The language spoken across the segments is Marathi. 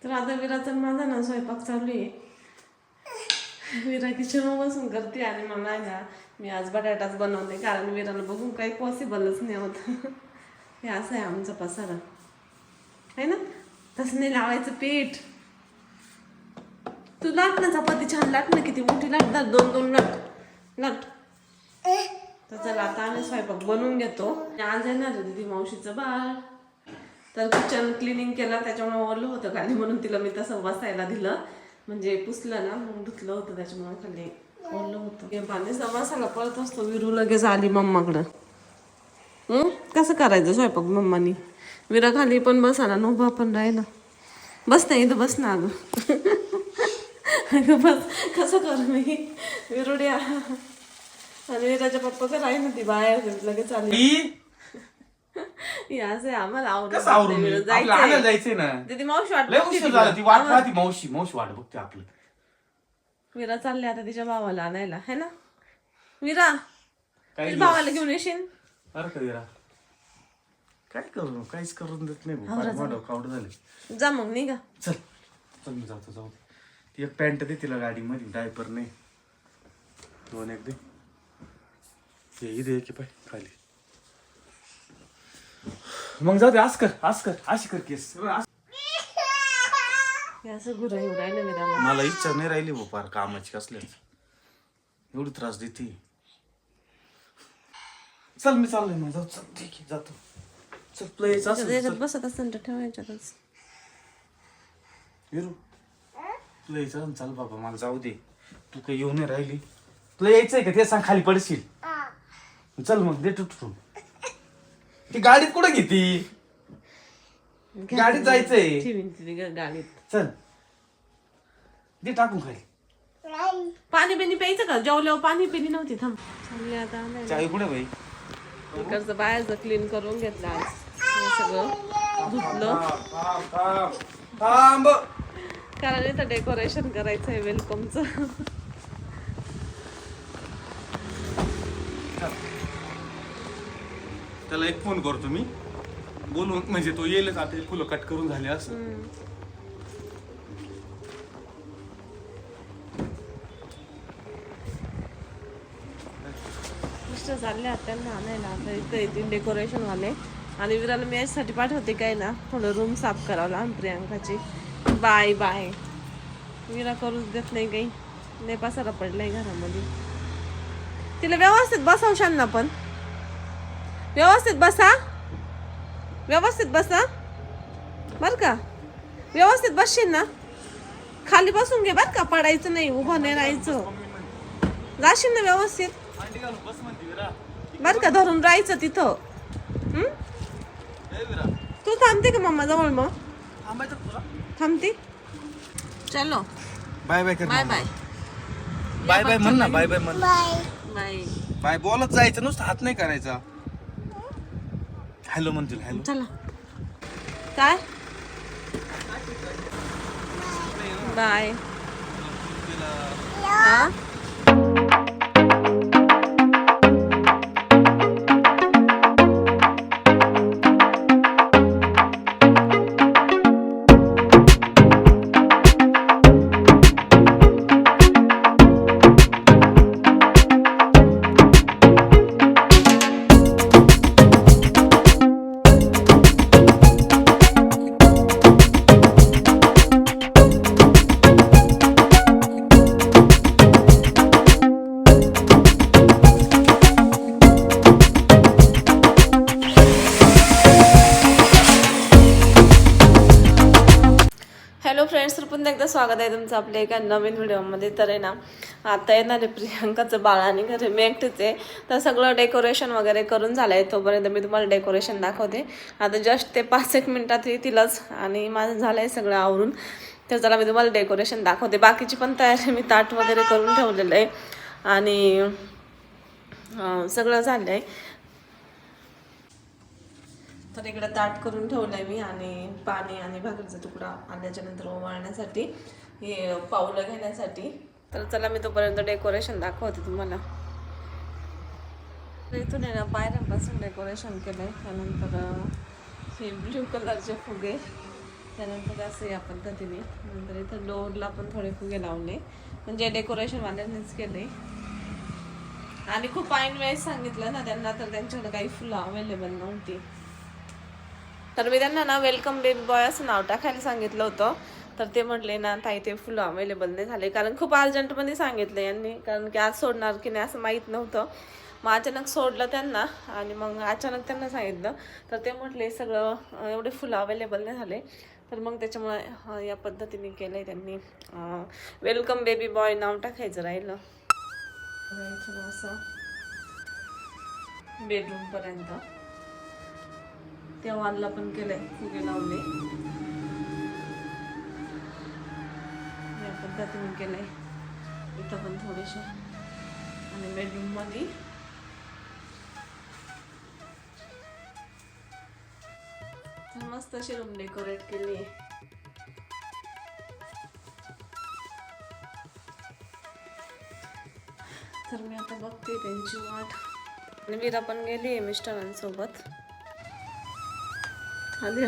तर आता विराचा माझा ना स्वयंपाक चालू आहे. विरा किचनवर बसून करते आणि मग ना मी आज बटाटाच बनवते, कारण विराला बघून काही पॉसिबलच नाही होत. हे असं आहे आमचा पसारा आहे ना. तसं नाही लावायचं पीठ. तू लाट ना चपाती, छान लाट ना, किती मोठी लाट, दार 2-2 लाट लाट. तर चला आता आम्ही स्वयंपाक बनवून घेतो. आज येणार आहे दीदी मावशीचं बाळ, तर किचन क्लिनिंग केलं, त्याच्यामुळे ओरलं होतं खाली, म्हणून तिला मी तसं बसायला दिलं. म्हणजे पुसलं ना मग धुतलं होतं, त्याच्यामुळे खाली ओरलं होतं. हे पाण्याचा मसाला पळत असतो. विरू लगेच आली मम्माकडं. कसं करायचं स्वयंपाक मम्मानी. विरा खाली पण बसायला न उभा पण राहिला. बस नाही इथं बस ना अगं. अगं बस, कसं कर मी विरुड्या. आणि विराच्या पप्पा का राही ना ती बाहेर लगेच आली. आम्हाला जायचंय ना. दीदी मावशी मावशी वाट बघते आपलं. विरा चालले आता तिच्या भावाला आणायला, है ना विरा. भावाला घेऊन येशील. अरे का विरा काय करू, काहीच करून देत नाही. कावड झाले. जा मग निघा. चल चल मी जाऊ. ती एक पॅन्ट दे तिला गाडीमध्ये, डायपर नाही. 2 एक दे. हे दे की पाय खाली. मग जाऊ दे. अशी कर केस. असं गुरा येऊ राहिलं विराला. मला इच्छा नाही राहिली फार कामाची कसल्याच. एवढी त्रास देते. चल मी चाललोय मग. जाऊ. चल ठीक आहे जातो. चल तुला यायचं असेल बसत असेल तर ठेवायच्यातच. विरू तुला यायचं चाल बाबा, मला जाऊ दे. तू काही येऊ नाही राहिली. तुला यायचंय का ते सांग, खाली पडशील. चल मग दे तुटून. ती गाडीत कुठं घेती, गाडीत जायचंय. गाडीत चल दे टाकून खाली. पाणी बिनी प्यायचं का. जेवल्यावर पाणी पिली नव्हती. थांब चांगले आता चावी कुठे बाई. इकडचं बाहेरचं क्लीन करून घेतलं आज. हे सगळं धुतलं, कारण इथं डेकोरेशन करायचं आहे वेलकमचं. त्याला एक फोन करतो मी बोलून, म्हणजे तो येईलच. आता फुलं कट करून झाले असं. मिस्टर चालले आता त्यांना आणायला. आता इथं येतील डेकोरेशन वाले. आणि विराला मी याच्यासाठी पाठवते काय ना, थोडं रूम साफ करावं लहान प्रियांकाची. Bye bye. विरा करूच देत नाही काही. नाही पसारा पडलाय घरामध्ये. तिला व्यवस्थित बसवशाल ना, पण व्यवस्थित बसा. व्यवस्थित बसा बर का. व्यवस्थित बसशील ना. खाली बसून घे बर का, पडायचं नाही, उभं नाही राहायचं. जाशील ना व्यवस्थित बर का. धरून राहायचं तिथं. तू थांबते का मम्मा जवळ. मग थांबते. चलो bye bye. Bye bye. Bye bye म्हण ना. बाय बाय म्हण. बाय बाय बोलत जायचं, नुसतं हात नाही करायचा. हॅलो म्हणतील. हॅलो. चला. काय बाय. हा फ्रेंड्स, तर पुन्हा एकदा स्वागत आहे तुमचं आपल्या एका नवीन व्हिडिओमध्ये. तर आहे ना, आता येणार आहे प्रियांकाचं बाळ आणि घरी मी एकटीच आहे. तर सगळं डेकोरेशन वगैरे करून झालं आहे. तोपर्यंत मी तुम्हाला डेकोरेशन दाखवते. आता जस्ट ते 5-1 मिनिटात येतीलच आणि माझं झालं आहे सगळं आवरून. तर चला मी तुम्हाला डेकोरेशन दाखवते. बाकीची पण तयारी मी ताट वगैरे करून ठेवलेलं आहे आणि सगळं झालं आहे. तर इकडे ताट करून ठेवलंय मी आणि पाणी आणि भाकरीचा तुकडा आणल्याच्या नंतर ओवाळण्यासाठी, हे पाऊलं घेण्यासाठी. तर चला मी तोपर्यंत डेकोरेशन दाखवते तुम्हाला. इथून आहे ना पायऱ्यांपासून डेकोरेशन केलंय. त्यानंतर हे ब्ल्यू कलरचे फुगे त्यानंतर असं या पद्धतीने नंतर इथं डोअरला पण थोडे फुगे लावले म्हणजे डेकोरेशन वाल्यांनीच केले. आणि खूप ऐन वेळेस सांगितलं ना त्यांना, तर त्यांच्याकडे काही फुलं अवेलेबल नव्हती. तर मी त्यांना ना वेलकम बेबी बॉय असं नाव टाकायला सांगितलं होतं. तर ते म्हटले ना ताई ते फुलं अवेलेबल नाही झाले, कारण खूप अर्जंटमध्ये सांगितलं यांनी, कारण की आज सोडणार की नाही असं माहीत नव्हतं. मग अचानक सोडलं त्यांना आणि मग अचानक त्यांना सांगितलं. तर ते म्हटले सगळं एवढे फुलं अवेलेबल नाही झाले. तर मग त्याच्यामुळे या पद्धतीने केलं आहे त्यांनी. वेलकम बेबी बॉय नाव टाकायचं राहिलं. असं बेडरूमपर्यंत त्या वॉलला पण केलंय, फुगे लावले या पद्धतीने केलंय. इथं पण थोडेसे आणि बेडरूम मध्ये मस्त अशी रूम डेकोरेट केली. तर मी आता बघते त्यांची वाट. आणि मीरा पण गेली मिस्टरांसोबत. आली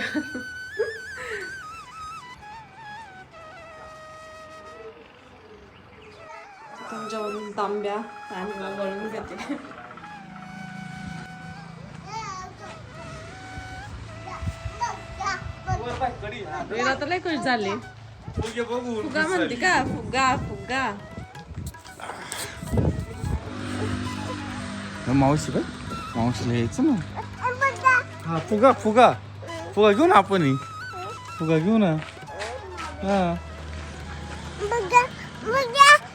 त्यांच्यावरून तांब्या आणि वळून घेते. मीरा तर लय खुश झाली. फुगा म्हणते का? फुगा फुगा मावशी बाई, मावशीला यायचं ना. हा फुगा फुगा फुगा घेऊ ना आपण. फुगा घेऊ ना. हा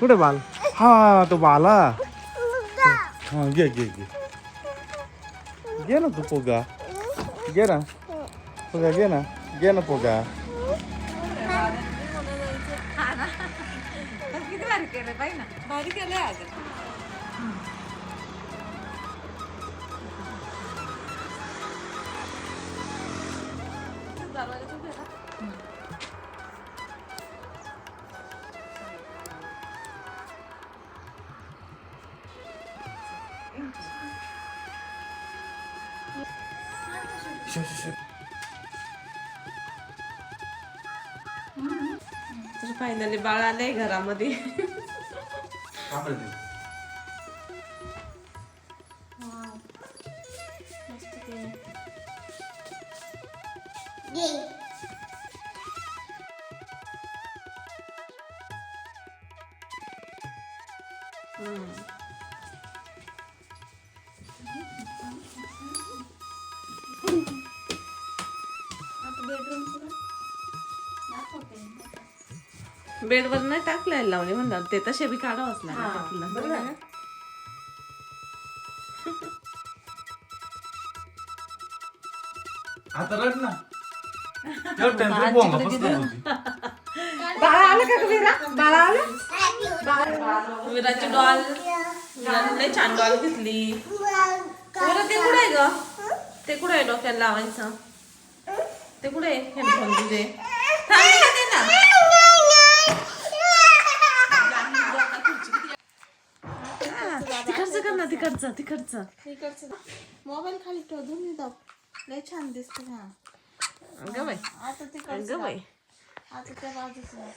कुठे बाल? हा तो बाला. हा घे घे घे घे ना तू फुगा. घे ना फुगा, घे ना, घे ना फुगा. किती भारी केलं पाहिजे ना, भारी केलंय आज. तर फायनली बाळ आलंय घरामध्ये. बेडवर नाही टाकलाय लावणे म्हणणार ते, तसे बी काढावंच लागेल. आता रड ना. तेवढं टेन्शन बोंगा बसलं होती. बाळा आलं का विरा? बाळा आलं? विराची डॉल, लय छान डॉल घेतली. विरा ते कुठे आहे ग? ते कुठे आहे डोक्याला लावायचं? ते कुठे आहे हेडफोन तुझे? थांब ना ते ना. तिकडचं कर ना, तिकडचं. मोबाईल खाली ठेव, धुनी दाब. लय छान दिसते ना. अगं बाई, आता तिकडचं अगं बाई. आता त्या बाजूचं.